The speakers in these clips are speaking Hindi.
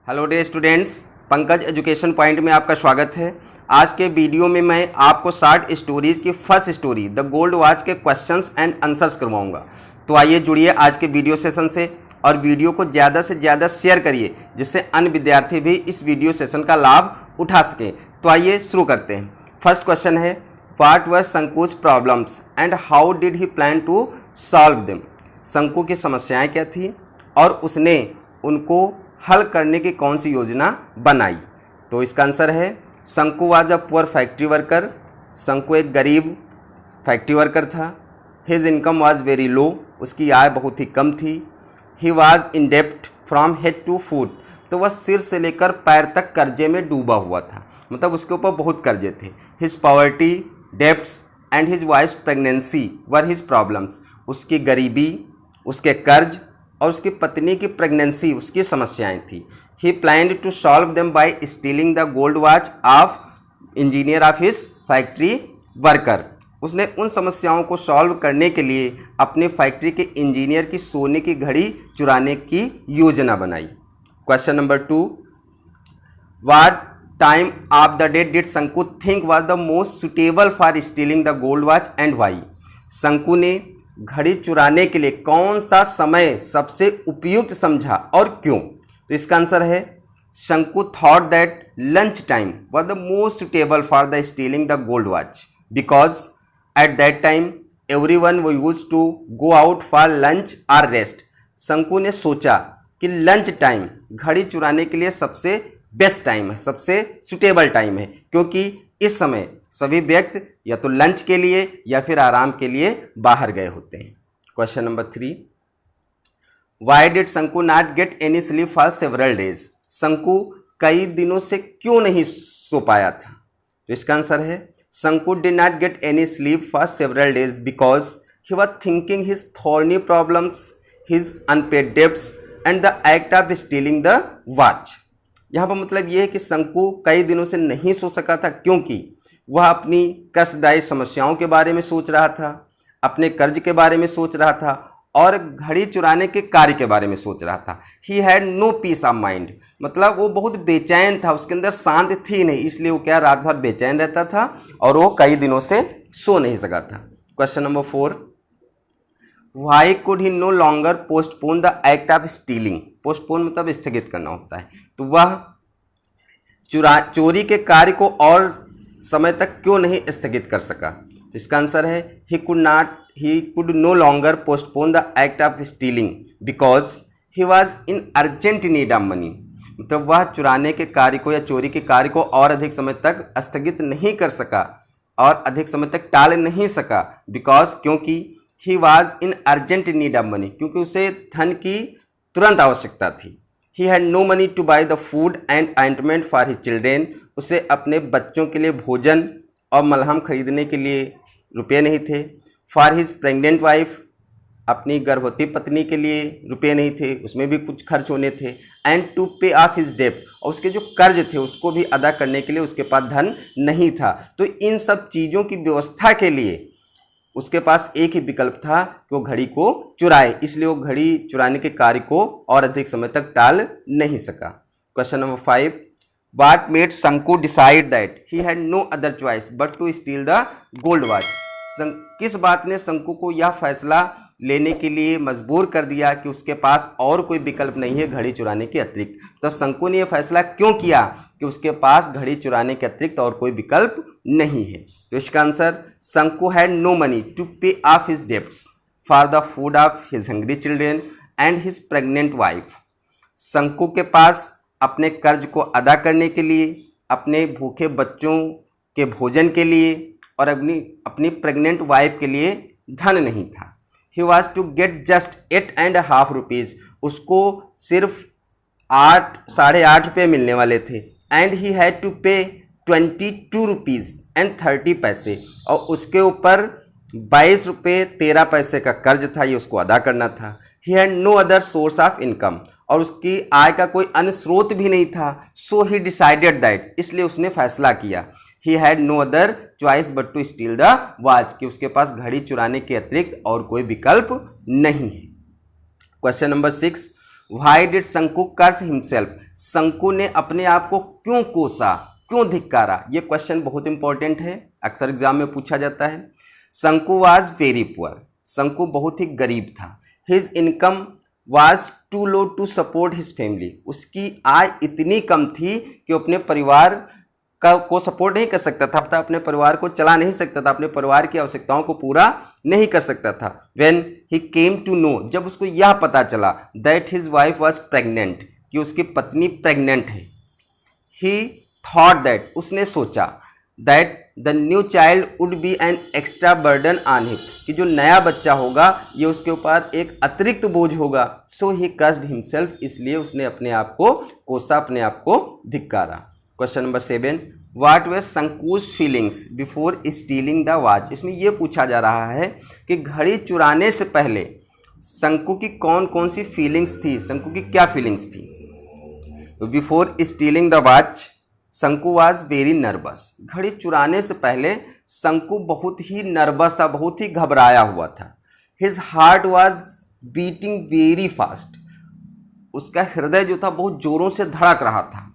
Hello day students, Pankaj education point में आपका स्वागत है। आज के वीडियो में मैं आपको शॉर्ट स्टोरीज की first story the gold watch के क्वेश्चंस एंड आंसर्स करवाऊंगा। तो आइए जुड़िए आज के वीडियो सेशन से और वीडियो को ज़्यादा से ज़्यादा शेयर करिए जिससे अन्य विद्यार्थी भी इस वीडियो सेशन का लाभ उठा सकें। तो आइए शुरू करते हैं। फर्स्ट क्वेश्चन है, what were Shanku's problems and how did he plan to solve them. Shanku की समस्याएं क्या थी और उसने उनको हल करने की कौन सी योजना बनाई। तो इसका आंसर है, Shanku was a poor factory worker. Shanku एक गरीब फैक्ट्री वर्कर था। His income was very low, उसकी आय बहुत ही कम थी। ही वाज इन डेप्ट फ्रॉम हेड टू फुट, तो वह सिर से लेकर पैर तक कर्जे में डूबा हुआ था, मतलब उसके ऊपर बहुत कर्जे थे। His poverty, debts and his wife pregnancy were his problems. उसकी गरीबी, उसके कर्ज और उसकी पत्नी की प्रेगनेंसी उसकी समस्याएं थी। He planned to solve them by stealing the gold watch of engineer of his factory worker. उसने उन समस्याओं को सॉल्व करने के लिए अपनी फैक्ट्री के इंजीनियर की सोने की घड़ी चुराने की योजना बनाई। Question number 2, what time of the day did Shanku think was the most suitable for stealing the gold watch and why. Shanku ने घड़ी चुराने के लिए कौन सा समय सबसे उपयुक्त समझा और क्यों। तो इसका आंसर है, Shanku thought that lunch time was the most suitable for the stealing the gold watch because at that time everyone used to go out for lunch और रेस्ट। शंकु ने सोचा कि लंच टाइम घड़ी चुराने के लिए सबसे बेस्ट टाइम है, सबसे सुटेबल टाइम है, क्योंकि इस समय सभी व्यक्ति या तो लंच के लिए या फिर आराम के लिए बाहर गए होते हैं। क्वेश्चन नंबर 3, वाई डिड शंकु not get any sleep for several days. शंकु कई दिनों से क्यों नहीं सो पाया था। तो इसका आंसर है, Shanku did not get any sleep for several days because he was thinking his thorny problems, his unpaid debts and the act of stealing the watch. यहाँ पर मतलब ये है कि शंकु कई दिनों से नहीं सो सका था क्योंकि वह अपनी कष्टदायी समस्याओं के बारे में सोच रहा था, अपने कर्ज के बारे में सोच रहा था और घड़ी चुराने के कार्य के बारे में सोच रहा था। He had no peace of mind, मतलब वो बहुत बेचैन था, उसके अंदर शांति थी नहीं, इसलिए वो क्या रात भर बेचैन रहता था और वो कई दिनों से सो नहीं सका था। Question number 4, why could he no longer postpone the act of stealing. Postpone मतलब स्थगित करना होता है। तो वह चोरी के कार्य को और समय तक क्यों नहीं स्थगित कर सका। तो इसका आंसर है, he could no longer postpone the act of stealing because he was in urgent need of money. मतलब वह चुराने के कार्य को या चोरी के कार्य को और अधिक समय तक स्थगित नहीं कर सका और अधिक समय तक टाल नहीं सका बिकॉज क्योंकि he was in urgent need of money, क्योंकि उसे धन की तुरंत आवश्यकता थी। He had no money to buy the food and ointment for his children. उसे अपने बच्चों के लिए भोजन और मलहम खरीदने के लिए रुपये नहीं थे। फॉर हिज प्रेग्नेंट वाइफ, अपनी गर्भवती पत्नी के लिए रुपये नहीं थे, उसमें भी कुछ खर्च होने थे। एंड टू पे ऑफ हिज डेब्ट, और उसके जो कर्ज थे उसको भी अदा करने के लिए उसके पास धन नहीं था। तो इन सब चीज़ों की व्यवस्था के लिए उसके पास एक ही विकल्प था कि वो घड़ी को चुराए, इसलिए वो घड़ी चुराने के कार्य को और अधिक समय तक टाल नहीं सका। Question number 5, what made Shanku decide that he had no other choice but to steal the gold watch. किस बात ने शंकु को यह फैसला लेने के लिए मजबूर कर दिया कि उसके पास और कोई विकल्प नहीं है घड़ी चुराने के अतिरिक्त। तो शंकु ने यह फैसला क्यों किया कि उसके पास घड़ी चुराने के अतिरिक्त और कोई विकल्प नहीं है। तो इसका आंसर, शंकु हैड नो मनी टू पे of his debts for the food of his hungry children and his pregnant wife. शंकु के पास अपने कर्ज को अदा करने के लिए, अपने भूखे बच्चों के भोजन के लिए और अपनी प्रेग्नेंट वाइफ के लिए धन नहीं था। He was to get just 8.5 rupees, उसको सिर्फ 8.5 रुपये मिलने वाले थे। एंड ही हैड टू पे 22 रुपीज़ एंड 30 पैसे, और उसके ऊपर 22 रुपये 13 पैसे का कर्ज था, ये उसको अदा करना था। He had no other source of income, और उसकी आय का कोई अन्य स्रोत भी नहीं था। सो ही डिसाइडेड दैट, इसलिए उसने फैसला किया। He had no other choice but to steal the watch, कि उसके पास घड़ी चुराने के अतिरिक्त और कोई विकल्प नहीं है। क्वेश्चन नंबर 6, व्हाई डिड शंकु कर्स हिमसेल्फ, शंकु ने अपने आप को क्यों कोसा, क्यों धिक्कारा। ये क्वेश्चन बहुत इंपॉर्टेंट है, अक्सर एग्जाम में पूछा जाता है। शंकु वाज वेरी पुअर, शंकु बहुत ही गरीब था। His income was too low to support his family, उसकी आय इतनी कम थी कि वो अपने परिवार को सपोर्ट नहीं कर सकता था, अपने परिवार को चला नहीं सकता था, अपने परिवार की आवश्यकताओं को पूरा नहीं कर सकता था। When he came to know, जब उसको यह पता चला that his wife was pregnant, कि उसकी पत्नी प्रेग्नेंट है, ही थॉट दैट, उसने सोचा that the new child would be an extra burden on him, कि जो नया बच्चा होगा ये उसके ऊपर एक अतिरिक्त बोझ होगा। सो ही कस्ड हिमसेल्फ, इसलिए उसने अपने आप को कोसा, अपने आप को धिक्कारा। Question number 7, what were Shanku's feelings before stealing the watch. इसमें यह पूछा जा रहा है कि घड़ी चुराने से पहले शंकु की कौन कौन सी फीलिंग्स थी, शंकु की क्या फीलिंग्स थी। बिफोर स्टीलिंग द वॉच शंकु वाज वेरी नर्वस, घड़ी चुराने से पहले शंकु बहुत ही नर्वस था, बहुत ही घबराया हुआ था। His heart was beating very fast, उसका हृदय जो था बहुत जोरों से धड़क रहा था।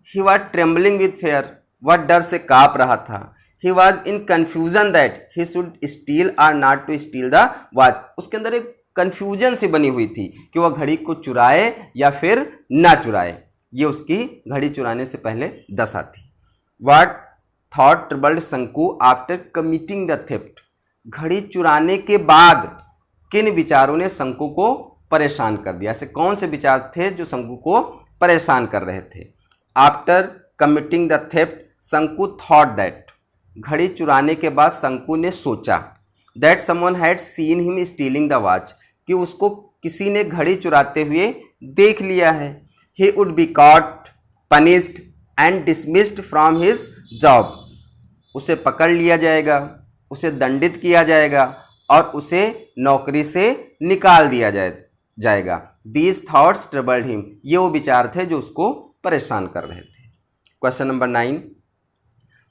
He was trembling with fear, वह डर से काँप रहा था। He was in confusion that he should steal और not to steal the watch, उसके अंदर एक कन्फ्यूजन सी बनी हुई थी कि वह घड़ी को चुराए या फिर ना चुराए। ये उसकी घड़ी चुराने से पहले दशा थी। व्हाट थॉट ट्रबल्ड शंकु आफ्टर कमिटिंग द थेफ्ट, घड़ी चुराने के बाद किन विचारों ने शंकु को परेशान कर दिया। ऐसे कौन से विचार थे जो शंकु को परेशान कर रहे थे। आफ्टर कमिटिंग द थेफ्ट शंकु थॉट दैट, घड़ी चुराने के बाद शंकु ने सोचा that someone had seen him stealing the watch, कि उसको किसी ने घड़ी चुराते हुए देख लिया है। He would be caught, punished and dismissed from his job, उसे पकड़ लिया जाएगा, उसे दंडित किया जाएगा और उसे नौकरी से निकाल दिया जाएगा। These thoughts troubled him, ये वो विचार थे जो उसको परेशान कर रहे थे। क्वेश्चन नंबर 9,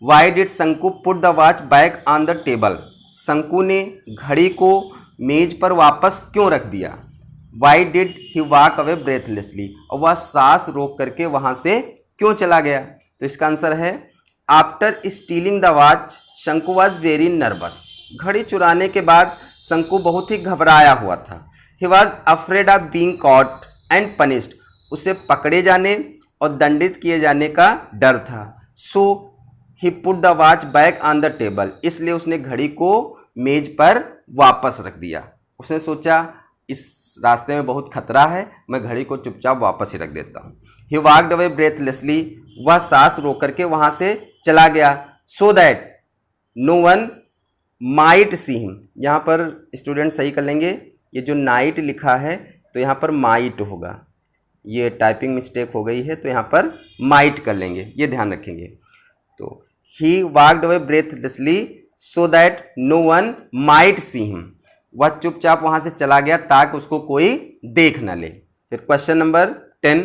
Why did शंकु put the watch back on the table, शंकु ने घड़ी को मेज पर वापस क्यों रख दिया। Why did he walk away breathlessly, और वह सांस रोक करके वहां से क्यों चला गया। तो इसका आंसर है आफ्टर स्टीलिंग द वॉच शंकु वॉज वेरी नर्वस, घड़ी चुराने के बाद शंकु बहुत ही घबराया हुआ था। He was afraid of being caught and punished, उसे पकड़े जाने और दंडित किए जाने का डर था। So he put the watch back on the table, इसलिए उसने घड़ी को मेज पर वापस रख दिया। उसने सोचा इस रास्ते में बहुत खतरा है, मैं घड़ी को चुपचाप वापस ही रख देता हूँ। ही वॉकड अवे ब्रेथलेसली, वह सांस रोक करके वहाँ से चला गया। So that no one might see him, यहाँ पर स्टूडेंट सही कर लेंगे, ये जो नाइट लिखा है तो यहाँ पर माइट होगा, ये टाइपिंग मिस्टेक हो गई है तो यहाँ पर माइट कर लेंगे, ये ध्यान रखेंगे। तो he walked away breathlessly so that no one might see him, वह चुपचाप वहां से चला गया ताकि उसको कोई देख न ले। फिर क्वेश्चन नंबर 10,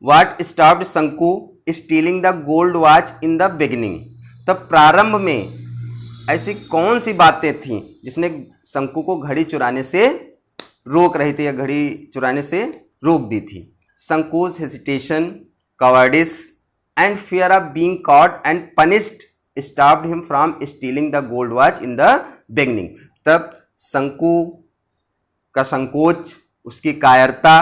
व्हाट स्टॉप्ड शंकु stealing the gold watch in the beginning, तब प्रारंभ में ऐसी कौन सी बातें थीं जिसने शंकु को घड़ी चुराने से रोक रही थी या घड़ी चुराने से रोक दी थी। Shanku's hesitation, cowardice and fear of being caught and punished stopped him from stealing the gold watch in the beginning, तब शंकु का संकोच, उसकी कायरता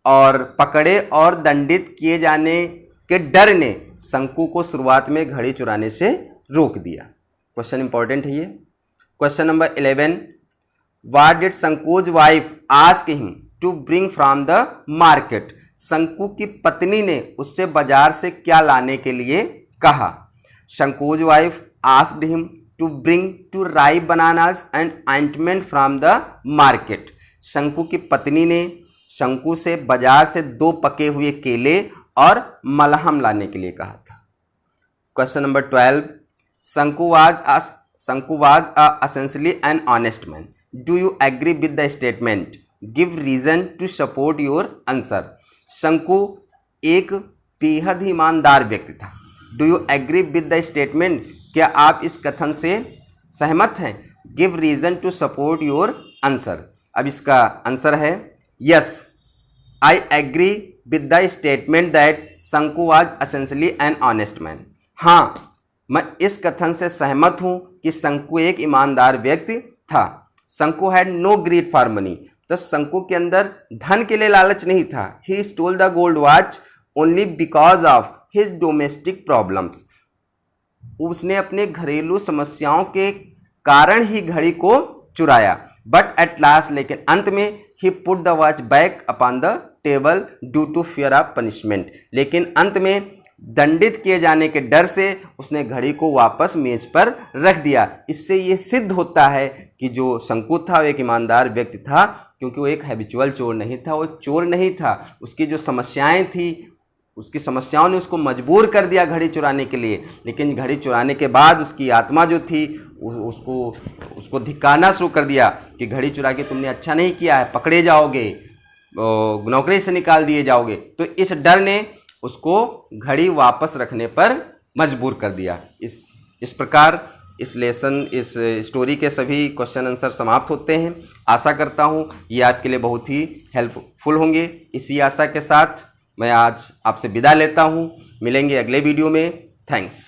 और पकड़े और दंडित किए जाने के डर ने शंकु को शुरुआत में घड़ी चुराने से रोक दिया। क्वेश्चन इंपॉर्टेंट है ये। Question number 11, what did Shanku's wife ask him to bring from the market, Shanku की पत्नी ने उससे बाजार से क्या लाने के लिए कहा। Shanku's wife asked him to bring two ripe bananas and ointment from the market, शंकु की पत्नी ने शंकु से बाजार से 2 पके हुए केले और मलहम लाने के लिए कहा था। क्वेश्चन नंबर 12, शंकु was essentially an honest man, do you agree with the statement, give reason to support your answer, शंकु एक बेहद ही ईमानदार व्यक्ति था। Do you agree with the statement, क्या आप इस कथन से सहमत हैं। Give reason to support your answer, अब इसका आंसर है yes, I agree with the statement that Shanku was essentially an honest man. हाँ, मैं इस कथन से सहमत हूं कि शंकु एक ईमानदार व्यक्ति था। Shanku had no greed for money, तो शंकु के अंदर धन के लिए लालच नहीं था। He stole the gold watch only because of his domestic problems. उसने अपने घरेलू समस्याओं के कारण ही घड़ी को चुराया। बट एट लास्ट, लेकिन अंत में, he put the watch back upon the table due to fear of punishment. लेकिन अंत में दंडित किए जाने के डर से उसने घड़ी को वापस मेज पर रख दिया। इससे ये सिद्ध होता है कि जो शंकु था वो एक ईमानदार व्यक्ति था, क्योंकि वो एक हैबिचुअल चोर नहीं था, वो एक चोर नहीं था। उसकी जो समस्याएं थी, उसकी समस्याओं ने उसको मजबूर कर दिया घड़ी चुराने के लिए। लेकिन घड़ी चुराने के बाद उसकी आत्मा जो थी उसको धिक्कारना शुरू कर दिया कि घड़ी चुरा के तुमने अच्छा नहीं किया है, पकड़े जाओगे, नौकरी से निकाल दिए जाओगे। तो इस डर ने उसको घड़ी वापस रखने पर मजबूर कर दिया। इस प्रकार इस स्टोरी के सभी क्वेश्चन आंसर समाप्त होते हैं। आशा करता हूँ ये आपके लिए बहुत ही हेल्पफुल होंगे। इसी आशा के साथ मैं आज आपसे विदा लेता हूँ। मिलेंगे अगले वीडियो में। थैंक्स।